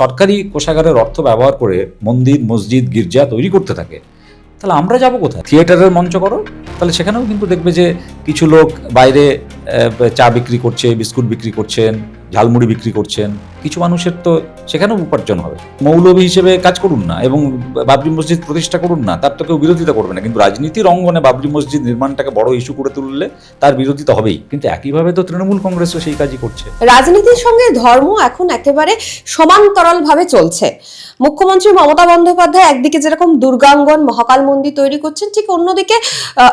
সরকারি কোষাগারের অর্থ ব্যবহার করে মন্দির মসজিদ গির্জা তৈরি করতে থাকে, তাহলে আমরা যাব কোথায়? থিয়েটারের মঞ্চ করো, তাহলে সেখানেও কিন্তু দেখবে যে কিছু লোক বাইরে চা বিক্রি করছে, বিস্কুট বিক্রি করছেন, ঝালমুড়ি বিক্রি করছেন। কিছু মানুষের তো সেখানেও উপার্জন হবে। মৌলবী হিসেবে কাজ করুন না এবং বাবরি মসজিদ প্রতিষ্ঠা করুন না, তার তো কেউ বিরোধিতা করবে না। কিন্তু রাজনীতির অঙ্গনে বাবরি মসজিদ নির্মাণটাকে বড় ইস্যু করে তুললে তার বিরোধিতা হবেই। কিন্তু একইভাবে তো তৃণমূল কংগ্রেসও সেই কাজই করছে। রাজনীতির সঙ্গে ধর্ম এখন একেবারে সমান্তরাল ভাবে চলছে। মুখ্যমন্ত্রী মমতা বন্দ্যোপাধ্যায় একদিকে যেরকম দুর্গাঙ্গন মহাকাল মন্দির তৈরি করছেন, ঠিক অন্যদিকে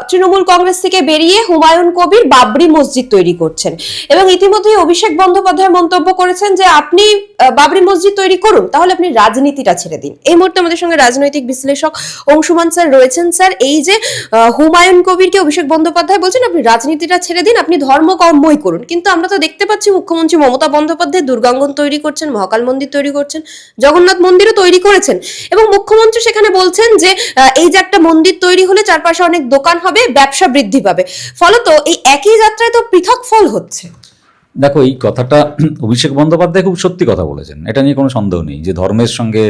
তৃণমূল কংগ্রেস থেকে বেরিয়ে হুমায়ুন কবির বাবরি মসজিদ তৈরি করছেন। এবং ইতিমধ্যেই অভিষেক বন্দ্যোপাধ্যায় মন্তব্য করেছেন যে আপনি বাবরি মসজিদ তৈরি করুন, তাহলে আপনি রাজনীতিটা ছেড়ে দিন। এই মুহূর্তে আমাদের সঙ্গে রাজনৈতিক বিশ্লেষক অংশুমান স্যার রয়েছেন। স্যার, এই যে হুমায়ুন কবিরকে অভিষেক বন্দ্যোপাধ্যায় বলছেন আপনি রাজনীতিটা ছেড়ে দিন, আপনি ধর্মকর্মই করুন, কিন্তু আমরা তো দেখতে পাচ্ছি মুখ্যমন্ত্রী মমতা বন্দ্যোপাধ্যায় দুর্গাঙ্গন তৈরি করছেন, মহাকাল মন্দির তৈরি করছেন, জগন্নাথ মন্দিরও তৈরি করেছেন। এবং মুখ্যমন্ত্রী সেখানে বলছেন যে এই যে একটা মন্দির তৈরি হলে চারপাশে অনেক দোকান হবে, ব্যবসা বৃদ্ধি পাবে। ফলত এই একই যাত্রায় তো পৃথক ফল হচ্ছে। দেখো, এই কথাটা অভিষেক বন্দ্যোপাধ্যায় খুব সত্যি কথা বলেছেন, এটা নিয়ে কোনো সন্দেহ নেই যে ধর্মের সঙ্গে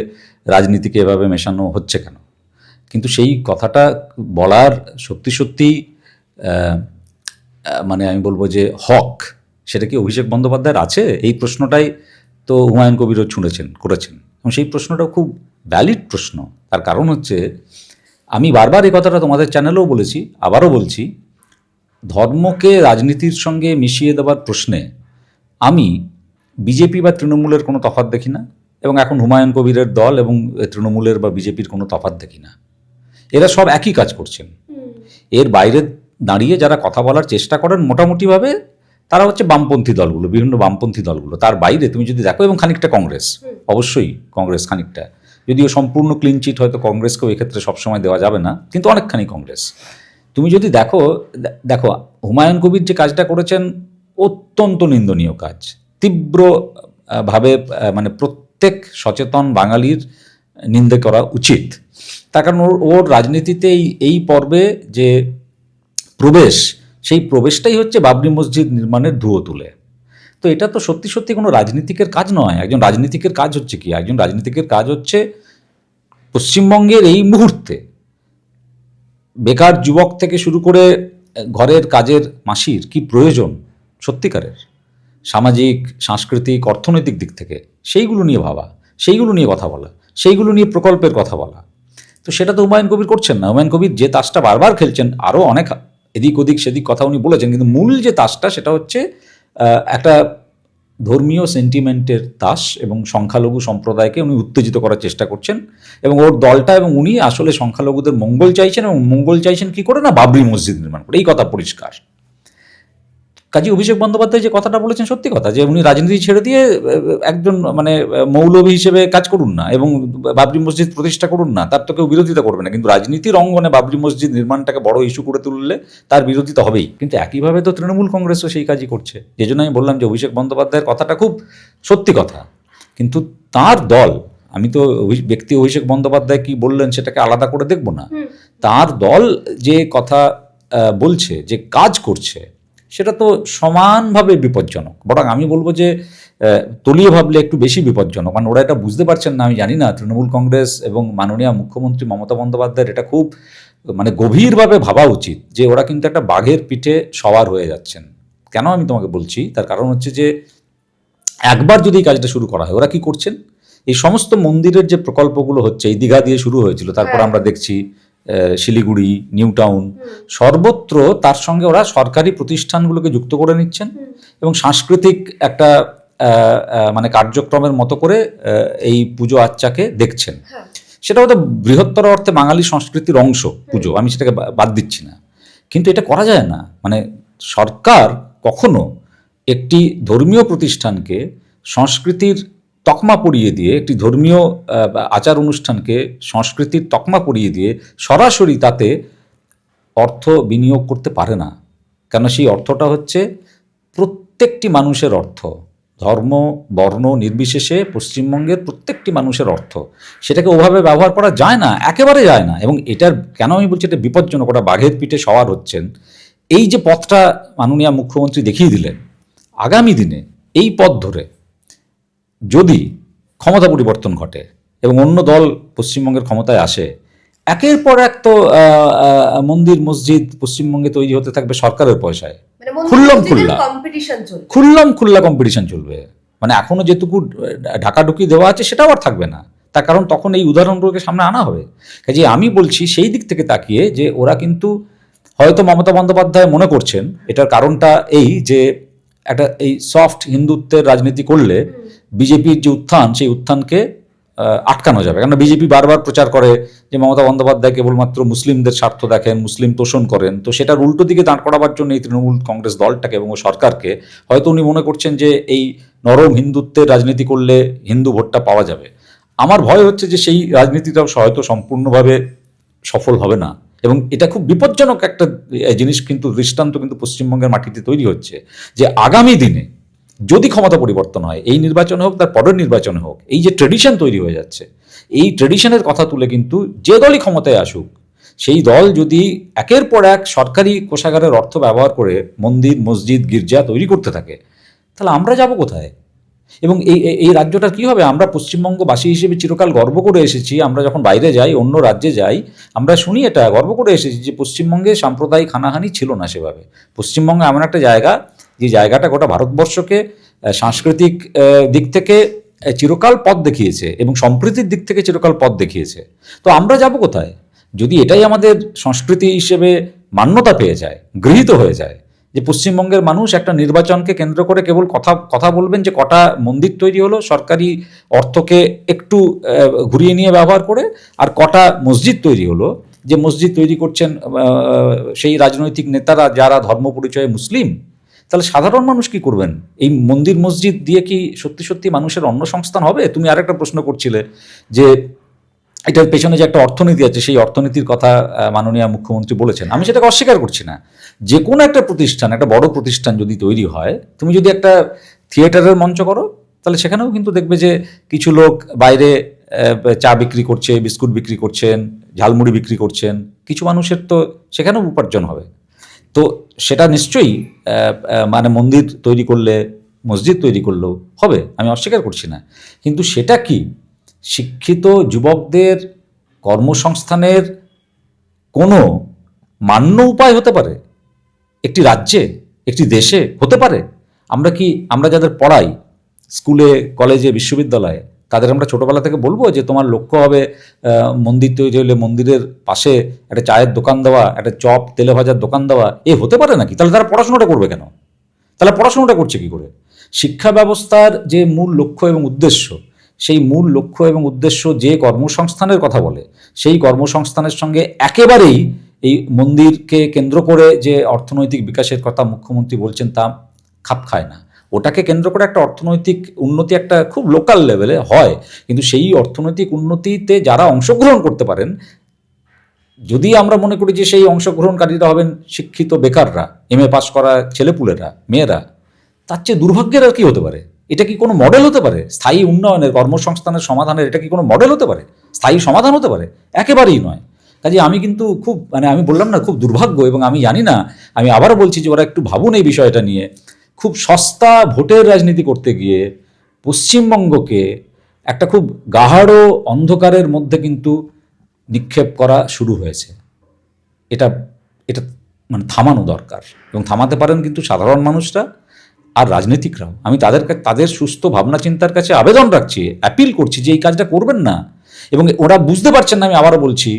রাজনীতিকে এভাবে মেশানো হচ্ছে কেন। কিন্তু সেই কথাটা বলার সত্যি সত্যি মানে আমি বলবো যে হক, সেটা কি অভিষেক বন্দ্যোপাধ্যায়ের আছে? এই প্রশ্নটাই তো হুমায়ুন কবিরও করেছেন এবং সেই প্রশ্নটাও খুব ভ্যালিড প্রশ্ন। তার কারণ হচ্ছে, আমি বারবার এই কথাটা তোমাদের চ্যানেলেও বলেছি, আবারও বলছি, ধর্মকে রাজনীতির সঙ্গে মিশিয়ে দেওয়ার প্রশ্নে আমি বিজেপি বা তৃণমূলের কোনো তফাৎ দেখি না, এবং এখন হুমায়ুন কবিরের দল এবং তৃণমূলের বা বিজেপির কোনো তফাৎ দেখি না। এরা সব একই কাজ করছেন। এর বাইরে দাঁড়িয়ে যারা কথা বলার চেষ্টা করেন মোটামুটিভাবে, তারা হচ্ছে বামপন্থী দলগুলো, বিভিন্ন বামপন্থী দলগুলো। তার বাইরে তুমি যদি দেখো, এবং খানিকটা কংগ্রেস, অবশ্যই কংগ্রেস খানিকটা, যদিও সম্পূর্ণ ক্লিন চিট হয়তো কংগ্রেসকেও এক্ষেত্রে সবসময় দেওয়া যাবে না, কিন্তু অনেকখানি কংগ্রেস। তুমি যদি দেখো হুমায়ুন কবির যে কাজটা করেছেন অত্যন্ত নিন্দনীয় কাজ, তীব্রভাবে মানে প্রত্যেক সচেতন বাঙালির নিন্দে করা উচিত। তার কারণ ওর রাজনীতিতে এই পর্বে যে প্রবেশ, সেই প্রবেশটাই হচ্ছে বাবরি মসজিদ নির্মাণের ধুয়ো তুলে। তো এটা তো সত্যি সত্যি কোনো রাজনীতিকের কাজ নয়। একজন রাজনীতিকের কাজ হচ্ছে কি? একজন রাজনীতিকের কাজ হচ্ছে পশ্চিমবঙ্গের এই মুহূর্তে বেকার যুবক থেকে শুরু করে ঘরের কাজের মাসির কি প্রয়োজন সত্যিকারের, সামাজিক সাংস্কৃতিক অর্থনৈতিক দিক থেকে, সেইগুলো নিয়ে ভাবা, সেইগুলো নিয়ে কথা বলা, সেইগুলো নিয়ে প্রকল্পের কথা বলা। তো সেটা তো হুমায়ুন কবির করছেন না। হুমায়ুন কবির যে তাসটা বারবার খেলছেন, আরও অনেক এদিক ওদিক সেদিক কথা উনি বলেছেন, কিন্তু মূল যে তাসটা সেটা হচ্ছে একটা ধর্মীয় সেন্টিমেন্টের তাস, এবং সংখ্যালঘু সম্প্রদায়কে উনি উত্তেজিত করার চেষ্টা করছেন। এবং ওর দলটা এবং উনি আসলে সংখ্যালঘুদের মঙ্গল চাইছেন, এবং মঙ্গল চাইছেন কি করে? না, বাবরি মসজিদ নির্মাণ করে। এই কথা পরিষ্কার। কাজী অভিষেক বন্দ্যোপাধ্যায় যে কথাটা বলেছেন সত্যি কথা, যে উনি রাজনীতি ছেড়ে দিয়ে একজন মানে মৌলবী হিসেবে কাজ করুন না এবং বাবরি মসজিদ প্রতিষ্ঠা করুন না, তার তো কেউ বিরোধিতা করবে না। কিন্তু রাজনীতির অঙ্গনে বাবরি মসজিদ নির্মাণটাকে বড় ইস্যু করে তুললে তার বিরোধিতা হবেই। কিন্তু একইভাবে তো তৃণমূল কংগ্রেসও সেই কাজই করছে। যে জন্য আমি বললাম যে অভিষেক বন্দ্যোপাধ্যায়ের কথাটা খুব সত্যি কথা, কিন্তু তার দল, আমি তো ব্যক্তি অভিষেক বন্দ্যোপাধ্যায় কি বললেন সেটাকে আলাদা করে দেখব না। তার দল যে কথা বলছে, যে কাজ করছে, সেটা তো সমানভাবে বিপজ্জনক। বরং আমি বলবো যে তলিয়ে ভাবলে একটু বেশি বিপজ্জনক। কারণ ওরা এটা বুঝতে পারছেন না, আমি জানি না। তৃণমূল কংগ্রেস এবং মাননীয় মুখ্যমন্ত্রী মমতা বন্দ্যোপাধ্যায়ের এটা খুব মানে গভীরভাবে ভাবা উচিত যে ওরা কিন্তু একটা বাঘের পিঠে সওয়ার হয়ে যাচ্ছেন। কেন আমি তোমাকে বলছি? তার কারণ হচ্ছে যে একবার যদি এই কাজটা শুরু করা হয়, ওরা কি করছেন, এই সমস্ত মন্দিরের যে প্রকল্পগুলো হচ্ছে, এই দীঘা দিয়ে শুরু হয়েছিল, তারপর আমরা দেখছি শিলিগুড়ি, নিউ টাউন, সর্বত্র তার সঙ্গে ওরা সরকারি প্রতিষ্ঠানগুলোকে যুক্ত করে নিচ্ছেন এবং সাংস্কৃতিক একটা মানে কার্যক্রমের মতো করে এই পুজো আচ্চাকে দেখছেন। সেটা হয়তো বৃহত্তর অর্থে বাঙালি সংস্কৃতির অংশ পুজো, আমি সেটাকে বাদ দিচ্ছি না, কিন্তু এটা করা যায় না। মানে সরকার কখনো একটি ধর্মীয় প্রতিষ্ঠানকে সংস্কৃতির তকমা পরিয়ে দিয়ে, একটি ধর্মীয় আচার অনুষ্ঠানকে সংস্কৃতির তকমা পরিয়ে দিয়ে সরাসরি তাতে অর্থ বিনিয়োগ করতে পারে না। কেন? সেই অর্থটা হচ্ছে প্রত্যেকটি মানুষের অর্থ, ধর্ম বর্ণ নির্বিশেষে পশ্চিমবঙ্গের প্রত্যেকটি মানুষের অর্থ। সেটাকে ওভাবে ব্যবহার করা যায় না, একেবারে যায় না। এবং এটার কেন আমি বলছি এটা বিপজ্জনক, ওটা বাঘের পিঠে সওয়ার হচ্ছেন। এই যে পথটা মাননীয় মুখ্যমন্ত্রী দেখিয়ে দিলেন, আগামী দিনে এই পথ ধরে যদি ক্ষমতা পরিবর্তন ঘটে এবং অন্য দল পশ্চিমবঙ্গের ক্ষমতায় আসে, একের পর এক তো মন্দির মসজিদ পশ্চিমবঙ্গে তৈরি হতে থাকবে সরকারের পয়সায়, খুল্লম খুল্লা কম্পিটিশন চলবে। মানে এখনো যেটুকু ঢাকাঢুকি দেওয়া আছে সেটাও আর থাকবে না, তার কারণ তখন এই উদাহরণগুলোকে সামনে আনা হবে। কাজে আমি বলছি সেই দিক থেকে তাকিয়ে যে ওরা কিন্তু হয়তো মমতা বন্দ্যোপাধ্যায় মনে করছেন এটার কারণটা এই যে একটা এই সফট হিন্দুত্বের রাজনীতি করলে বিজেপির যে উত্থান সেই উত্থানকে আটকানো যাবে। কেন বিজেপি বারবার প্রচার করে যে মমতা বন্দ্যোপাধ্যায় কেবলমাত্র মুসলিমদের স্বার্থ দেখেন, মুসলিম তোষণ করেন, তো সেটার উল্টো দিকে দাঁড় করাবার জন্য এই তৃণমূল কংগ্রেস দলটাকে এবং সরকারকে হয়তো উনি মনে করছেন যে এই নরম হিন্দুত্বের রাজনীতি করলে হিন্দু ভোটটা পাওয়া যাবে। আমার ভয় হচ্ছে যে সেই রাজনীতিটাও হয়তো সম্পূর্ণভাবে সফল হবে না, এবং এটা খুব বিপজ্জনক একটা জিনিস কিন্তু দৃষ্টান্ত কিন্তু পশ্চিমবঙ্গের মাটিতে তৈরি হচ্ছে যে আগামী দিনে যদি ক্ষমতা পরিবর্তন হয়, এই নির্বাচনে হোক তার পরের নির্বাচনে হোক, এই যে ট্রেডিশন তৈরি হয়ে যাচ্ছে, এই ট্রেডিশনের কথা তুলে কিন্তু যে দলই ক্ষমতায় আসুক সেই দল যদি একের পর এক সরকারি কোষাগারের অর্থ ব্যবহার করে মন্দির মসজিদ গির্জা তৈরি করতে থাকে, তাহলে আমরা যাব কোথায়? এবং এই রাজ্যটা কী হবে? আমরা পশ্চিমবঙ্গবাসী হিসেবে চিরকাল গর্ব করে এসেছি, আমরা যখন বাইরে যাই, অন্য রাজ্যে যাই, আমরা শুনি এটা গর্ব করে এসেছি যে পশ্চিমবঙ্গে সাম্প্রদায়িক হানাহানি ছিল না সেভাবে। পশ্চিমবঙ্গ এমন একটা জায়গা যে জায়গাটা গোটা ভারতবর্ষকে সাংস্কৃতিক দিক থেকে চিরকাল পথ দেখিয়েছে এবং সম্প্রীতির দিক থেকে চিরকাল পথ দেখিয়েছে। তো আমরা যাব কোথায় যদি এটাই আমাদের সংস্কৃতি হিসেবে মান্যতা পেয়ে যায়, গৃহীত হয়ে যায় যে পশ্চিমবঙ্গের মানুষ একটা নির্বাচনকে কেন্দ্র করে কেবল কথা বলবেন যে কটা মন্দির তৈরি হলো সরকারি অর্থকে একটু ঘুরিয়ে নিয়ে ব্যবহার করে, আর কটা মসজিদ তৈরি হলো, যে মসজিদ তৈরি করছেন সেই রাজনৈতিক নেতারা যারা ধর্ম পরিচয়ে মুসলিম। তাহলে সাধারণ মানুষ কি করবেন? এই মন্দির মসজিদ দিয়ে কি সত্যি সত্যি মানুষের অন্নসংস্থান হবে? তুমি আরেকটা প্রশ্ন করছিলে যে এটার পেছনে যে একটা অর্থনীতি আছে, সেই অর্থনীতির কথা মাননীয় মুখ্যমন্ত্রী বলেছেন, আমি সেটাকে অস্বীকার করছি না। যে কোনো একটা প্রতিষ্ঠান, একটা বড় প্রতিষ্ঠান যদি তৈরি হয়, তুমি যদি একটা থিয়েটারের মঞ্চ করো, তাহলে সেখানেও কিন্তু দেখবে যে কিছু লোক বাইরে চা বিক্রি করছে, বিস্কুট বিক্রি করছেন, ঝালমুড়ি বিক্রি করছেন, কিছু মানুষের তো সেখানেও উপার্জন হবে। তো সেটা নিশ্চয়ই মানে মন্দির তৈরি করলে, মসজিদ তৈরি করলেও হবে, আমি অস্বীকার করছি না। কিন্তু সেটা কি শিক্ষিত যুবকদের কর্মসংস্থানের কোনো মান্য উপায় হতে পারে একটি রাজ্যে, একটি দেশে? হতে পারে? আমরা যাদের পড়াই স্কুলে, কলেজে, বিশ্ববিদ্যালয়ে, তাদের আমরা ছোটোবেলা থেকে বলবো যে তোমার লক্ষ্য হবে মন্দির তৈরি হলে মন্দিরের পাশে একটা চায়ের দোকান দেওয়া, একটা চপ তেলে ভাজার দোকান দেওয়া? হতে পারে নাকি? তাহলে তারা পড়াশোনাটা করবে কেন? তাহলে পড়াশোনাটা করছে কি করে? শিক্ষা ব্যবস্থার যে মূল লক্ষ্য এবং উদ্দেশ্য, সেই মূল লক্ষ্য এবং উদ্দেশ্য যে কর্মসংস্থানের কথা বলে, সেই কর্মসংস্থানের সঙ্গে একেবারেই এই মন্দিরকে কেন্দ্র করে যে অর্থনৈতিক বিকাশের কথা মুখ্যমন্ত্রী বলছেন তা খাপ খায় না। ওটাকে কেন্দ্র করে একটা অর্থনৈতিক উন্নতি একটা খুব লোকাল লেভেলে হয়, কিন্তু সেই অর্থনৈতিক উন্নতিতে যারা অংশগ্রহণ করতে পারেন, যদি আমরা মনে করি যে সেই অংশগ্রহণকারীরা হবেন শিক্ষিত বেকাররা, MA পাস করা ছেলেপুলেরা, মেয়েরা, তার চেয়ে দুর্ভাগ্যের আর কি হতে পারে? এটা কি কোনো মডেল হতে পারে স্থায়ী উন্নয়নের, কর্মসংস্থানের সমাধানের? এটা কি কোনো মডেল হতে পারে, স্থায়ী সমাধান হতে পারে? একেবারেই নয়। কাজে আমি কিন্তু খুব আমি বললাম না, খুব দুর্ভাগ্য, এবং আমি জানি না, আমি আবারও বলছি যে ওরা একটু ভাবুন এই বিষয়টা নিয়ে। খুব সস্তা ভোটের রাজনীতি করতে গিয়ে পশ্চিমবঙ্গকে একটা খুব গাঢ় অন্ধকারের মধ্যে কিন্তু নিক্ষেপ করা শুরু হয়েছে। এটা এটা মানে থামানো দরকার, এবং থামাতে পারেন কিন্তু সাধারণ মানুষরা আর রাজনীতিকরাও। আমি তাদের সুস্থ ভাবনা চিন্তার কাছে আবেদন রাখছি, অ্যাপিল করছি যে এই কাজটা করবেন না। এবং ওরা বুঝতে পারছেন না, আমি আবারও বলছি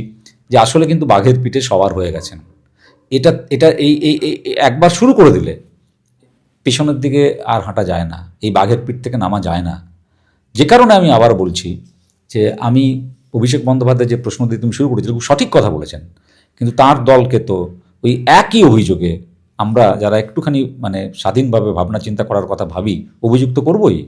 যে আসলে কিন্তু বাঘের পিঠে সওয়ার হয়ে গেছেন। এটা এই একবার শুরু করে দিলে পেছনের দিকে আর হাঁটা যায় না, এই বাঘের পিঠ থেকে নামা যায় না। যে কারণে আমি আবার বলছি যে আমি অভিষেক বন্দ্যোপাধ্যায় যে প্রশ্ন দিয়ে তুমি শুরু করেছিলে, খুব সঠিক কথা বলেছেন, কিন্তু তার দলকে তো ওই একই অভিযোগে আমরা যারা একটুখানি মানে স্বাধীনভাবে ভাবনা চিন্তা করার কথা ভাবি, অভিযুক্ত করবই।